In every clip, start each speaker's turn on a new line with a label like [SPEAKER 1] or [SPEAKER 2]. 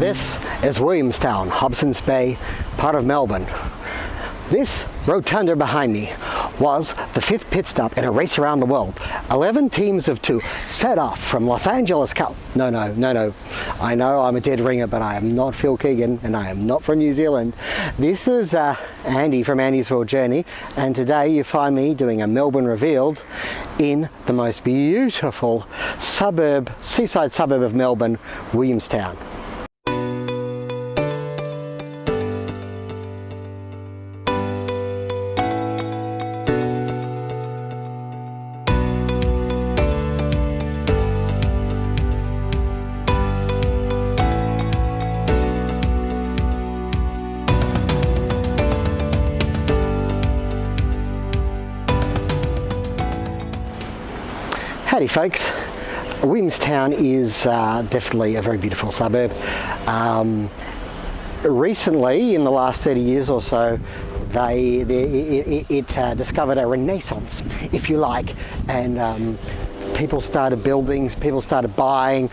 [SPEAKER 1] This is Williamstown, Hobson's Bay, part of Melbourne. This rotunda behind me was the 5th pit stop in a race around the world. 11 teams of 2 set off from Los Angeles, No. I know I'm a dead ringer, but I am not Phil Keegan and I am not from New Zealand. This is Andy from Andy's World Journey, and today you find me doing a Melbourne Revealed in the most beautiful suburb, seaside suburb of Melbourne, Williamstown. Howdy folks, Williamstown is definitely a very beautiful suburb. Recently, in the last 30 years or so, it discovered a renaissance, if you like, and people started building, people started buying,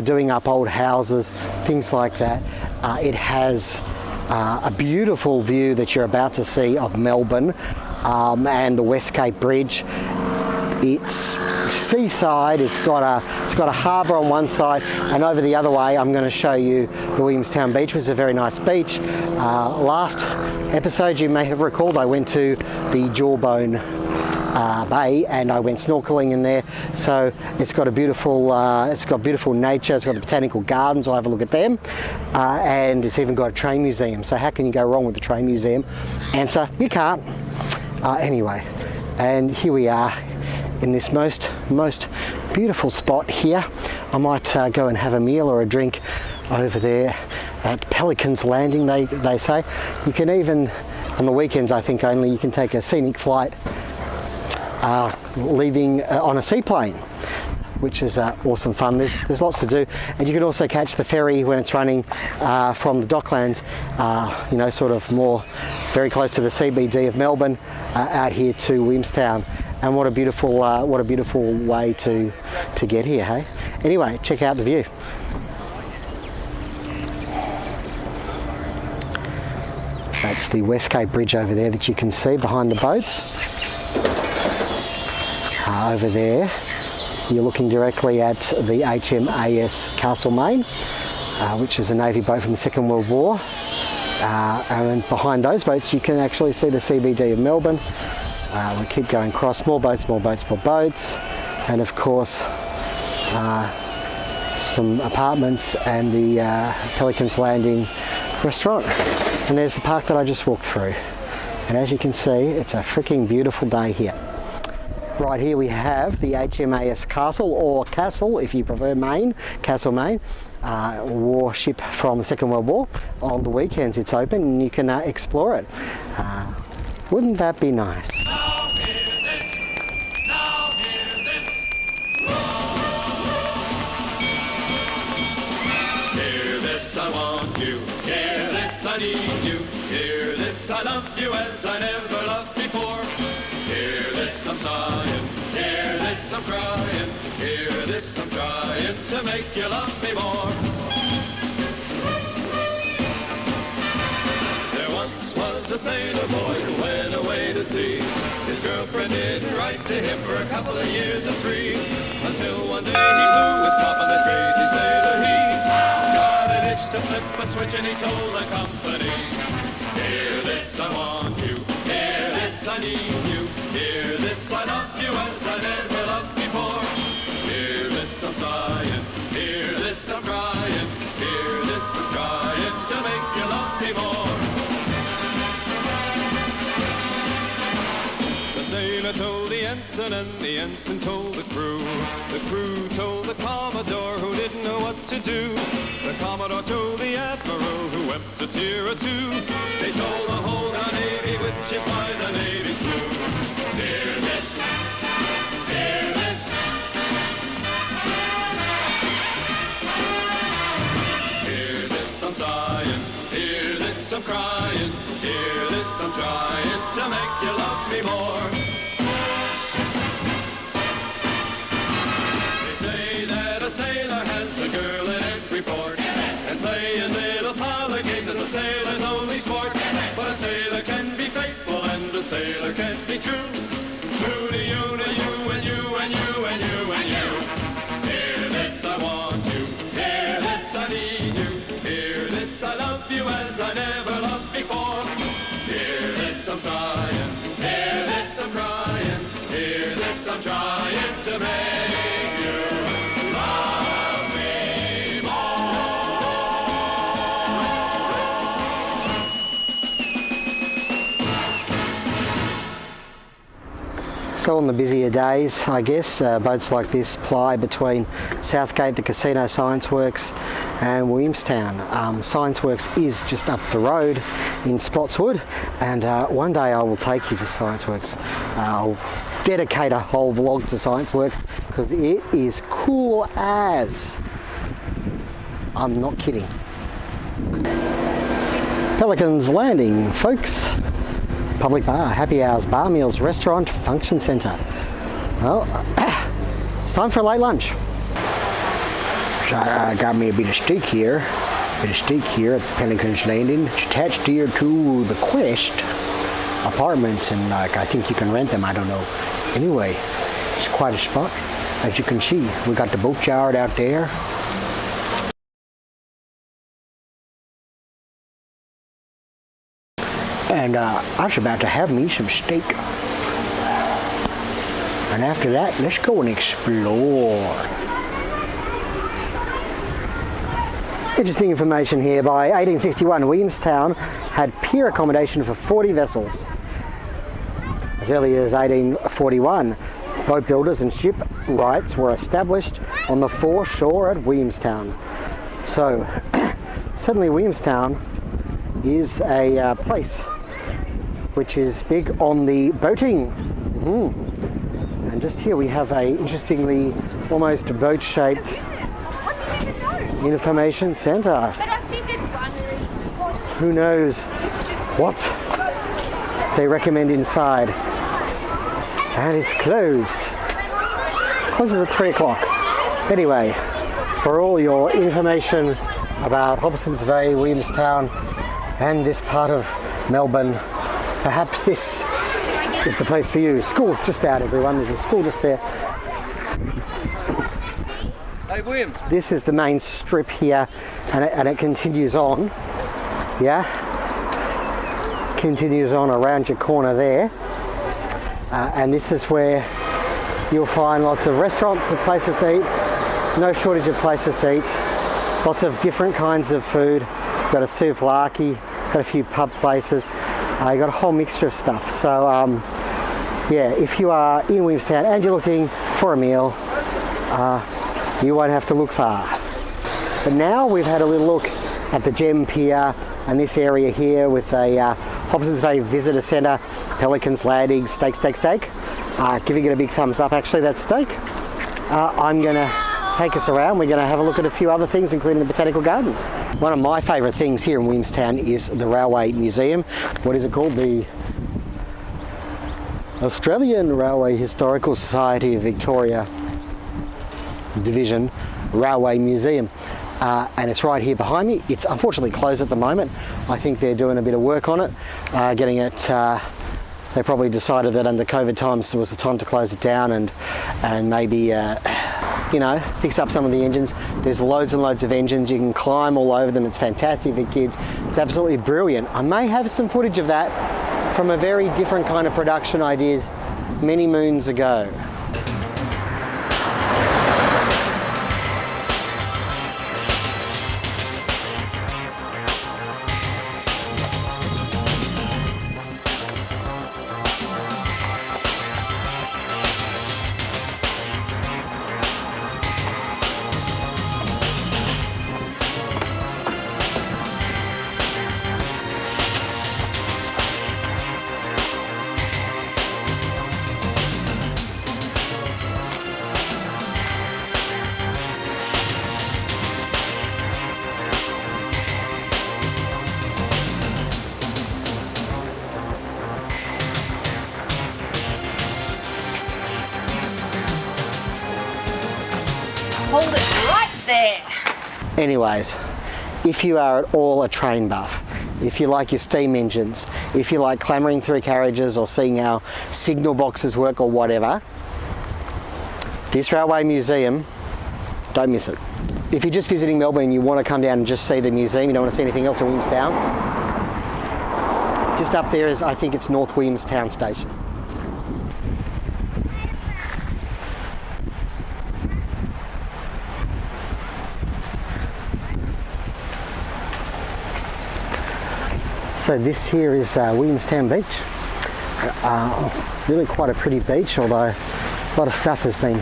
[SPEAKER 1] doing up old houses, things like that. It has a beautiful view that you're about to see of Melbourne and the West Cape Bridge. It's seaside, it's got a harbour on one side, and over the other way I'm going to show you the Williamstown Beach, which is a very nice beach. Last episode you may have recalled I went to the Jawbone Bay and I went snorkeling in there, so it's got a beautiful beautiful nature. It's got the Botanical Gardens, we'll have a look at them, and it's even got a train museum. So how can you go wrong with the train museum? Answer, you can't. Anyway, and here we are in this most beautiful spot here. I might go and have a meal or a drink over there at Pelican's Landing, they say. You can even, on the weekends I think only, you can take a scenic flight leaving on a seaplane, which is awesome fun. There's lots to do, and you can also catch the ferry when it's running from the Docklands, you know, sort of more very close to the CBD of Melbourne, out here to Williamstown. And what a beautiful way to get here, hey? Anyway, check out the view. That's the West Cape Bridge over there that you can see behind the boats. Over there, you're looking directly at the HMAS Castlemaine, which is a Navy boat from the Second World War. And behind those boats, you can actually see the CBD of Melbourne. We keep going across, more boats, and of course some apartments and the Pelican's Landing restaurant. And there's the park that I just walked through. And as you can see, it's a freaking beautiful day here. Right here we have the HMAS Castle, or Castle if you prefer Maine, Castlemaine. Warship from the Second World War. On the weekends it's open and you can explore it. Wouldn't that be nice?
[SPEAKER 2] Now hear this, now hear this. Hear this, I want you. Hear this, I need you. Hear this, I love you as I never loved before. Hear this, I'm sighing. Hear this, I'm crying. Hear this, I'm trying to make you love me more. A sailor boy who went away to sea. His girlfriend didn't write to him for a couple of years or 3, until one day he blew his top on that crazy sailor. He got an itch to flip a switch and he told the company, hear this, I want you. Hear this, I need you. Hear this, I love you as I never loved before. Hear this, I'm sighing. Hear this, I'm crying. Hear this, I'm trying to make you love me more. The sailor told the ensign and the ensign told the crew. The crew told the commodore who didn't know what to do. The commodore told the admiral who wept a tear or 2. They told the whole Navy, which is why the Navy's blue. Hear this, hear this. Hear this, I'm sighing. Hear this, I'm crying. Hear this, I'm trying to make you love me more. They say that a sailor has a girl in every port, and playing the
[SPEAKER 1] So on the busier days, I guess, boats like this ply between Southgate, the Casino Science Works, and Williamstown. Science Works is just up the road in Spotswood, and one day I will take you to Science Works. I'll dedicate a whole vlog to Science Works because it is cool as. I'm not kidding. Pelican's Landing, folks. Public bar, happy hours, bar meals, restaurant, function centre. Well, it's time for a late lunch. So I got me a bit of steak here. At Pelican's Landing. It's attached here to the Quest apartments, and like I think you can rent them, I don't know. Anyway, it's quite a spot. As you can see, we got the boat yard out there. And I was about to have me some steak. And after that, let's go and explore. Interesting information here. By 1861, Williamstown had pier accommodation for 40 vessels. As early as 1841, boat builders and shipwrights were established on the foreshore at Williamstown. So, certainly Williamstown is a place which is big on the boating. And just here we have a interestingly almost boat-shaped information centre. Who knows what they recommend inside. And it's closed. Closes at 3 o'clock. Anyway, for all your information about Hobson's Bay, Williamstown, and this part of Melbourne, perhaps this is the place for you. School's just out, everyone. There's a school just there.
[SPEAKER 3] Hey, William.
[SPEAKER 1] This is the main strip here, and it continues on. Yeah? Continues on around your corner there. And this is where you'll find lots of restaurants and places to eat. No shortage of places to eat. Lots of different kinds of food. Got a souvlaki, got a few pub places. You got a whole mixture of stuff. So yeah, if you are in Williamstown and you're looking for a meal, you won't have to look far. But now we've had a little look at the Gem Pier and this area here with a Hobson's Bay Visitor Centre, Pelican's Landing, steak. Giving it a big thumbs up, actually, that steak. I'm going to take us around. We're going to have a look at a few other things, including the Botanical Gardens. One of my favourite things here in Williamstown is the Railway Museum. What is it called? The Australian Railway Historical Society of Victoria Division Railway Museum. And it's right here behind me. It's unfortunately closed at the moment. I think they're doing a bit of work on it, getting it. They probably decided that under COVID times there was the time to close it down and maybe you know, fix up some of the engines. There's loads and loads of engines. You can climb all over them. It's fantastic for kids. It's absolutely brilliant. I may have some footage of that from a very different kind of production I did many moons ago.
[SPEAKER 4] Hold it right there.
[SPEAKER 1] Anyways, if you are at all a train buff, if you like your steam engines, if you like clambering through carriages or seeing how signal boxes work or whatever, this Railway Museum, don't miss it. If you're just visiting Melbourne and you want to come down and just see the museum, you don't want to see anything else in Williamstown, just up there is, I think it's North Williamstown Station. So this here is Williamstown Beach. Really quite a pretty beach, although a lot of stuff has been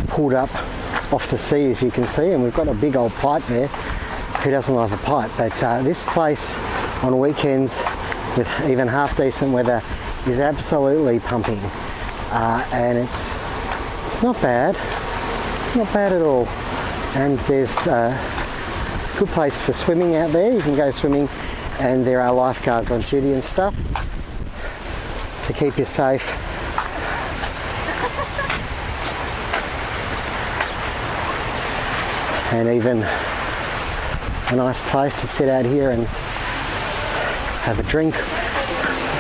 [SPEAKER 1] pulled up off the sea, as you can see, and we've got a big old pipe there. Who doesn't love a pipe? But this place on weekends with even half decent weather is absolutely pumping, and it's not bad at all. And there's a good place for swimming out there. You can go swimming, and there are lifeguards on duty and stuff to keep you safe. And even a nice place to sit out here and have a drink,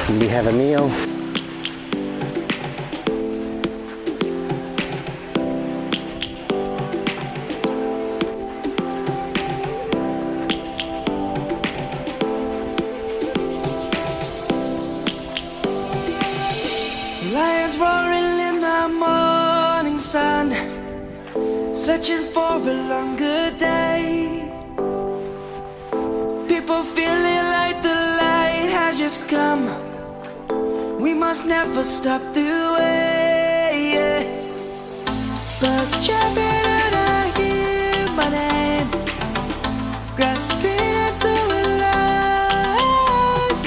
[SPEAKER 1] maybe have a meal.
[SPEAKER 3] Lions roaring in the morning sun, searching for a longer day. People feeling like the light has just come. We must never stop the way. Birds chirping and I hear my name, grasping into life.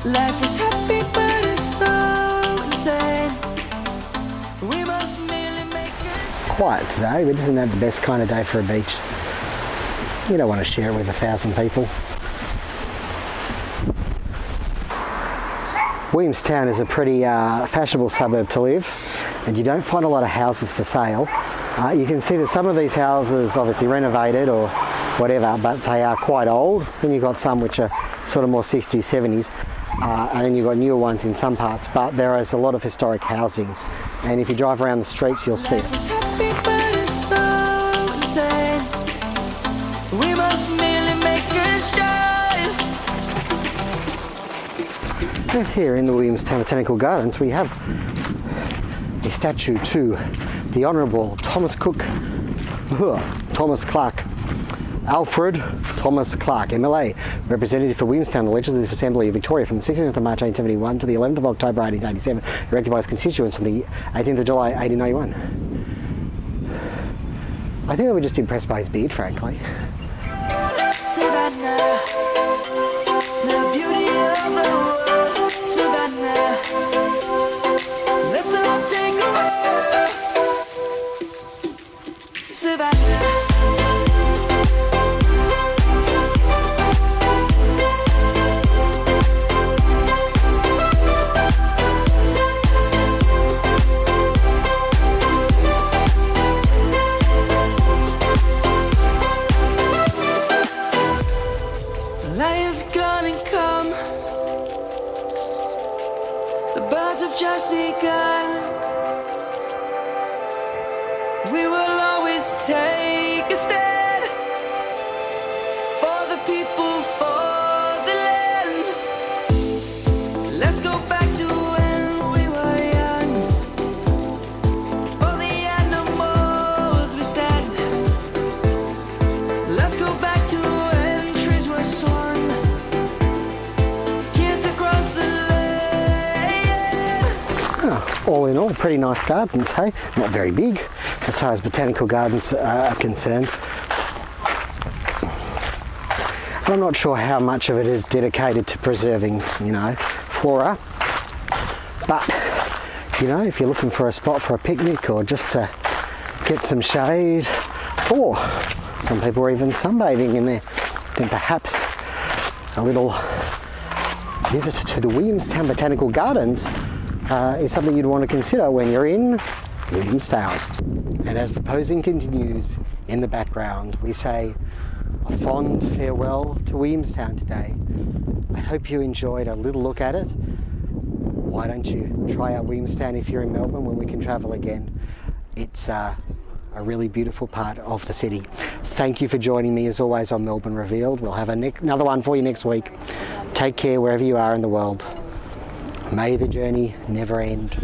[SPEAKER 3] Life is happy but it's so insane. We must merely make it
[SPEAKER 1] Quiet today, but isn't that the best kind of day for a beach? You don't want to share it with 1,000 people. Williamstown is a pretty fashionable suburb to live, and you don't find a lot of houses for sale. You can see that some of these houses obviously renovated or whatever, but they are quite old. Then you've got some which are sort of more 60s, 70s, and then you've got newer ones in some parts, but there is a lot of historic housing, and if you drive around the streets you'll see it.
[SPEAKER 3] Life is happy but it's so insane. We must merely make a style.
[SPEAKER 1] And here in the Williamstown Botanical Gardens we have a statue to the Honourable Thomas Clark, Alfred Thomas Clark, MLA, representative for Williamstown, the Legislative Assembly of Victoria from the 16th of March 1871 to the 11th of October 1887, elected by his constituents on the 18th of July 1891. I think they were just impressed by his beard, frankly.
[SPEAKER 3] Savannah, the beauty of the world. Savannah, let's all take a walk. Savannah. Lion's gonna come. The birds have just begun. We will always take a stand for the people, for the land. Let's go back to when we were young. For the animals we stand. Let's go back to when trees were swung.
[SPEAKER 1] All in all, pretty nice gardens, hey? Not very big as far as botanical gardens are concerned. And I'm not sure how much of it is dedicated to preserving, flora. But, if you're looking for a spot for a picnic or just to get some shade, or some people are even sunbathing in there, then perhaps a little visit to the Williamstown Botanical Gardens is something you'd want to consider when you're in Williamstown. And as the posing continues in the background, we say a fond farewell to Williamstown today. I hope you enjoyed a little look at it. Why don't you try out Williamstown if you're in Melbourne when we can travel again? It's a really beautiful part of the city. Thank you for joining me as always on Melbourne Revealed. We'll have another one for you next week. Take care wherever you are in the world. May the journey never end.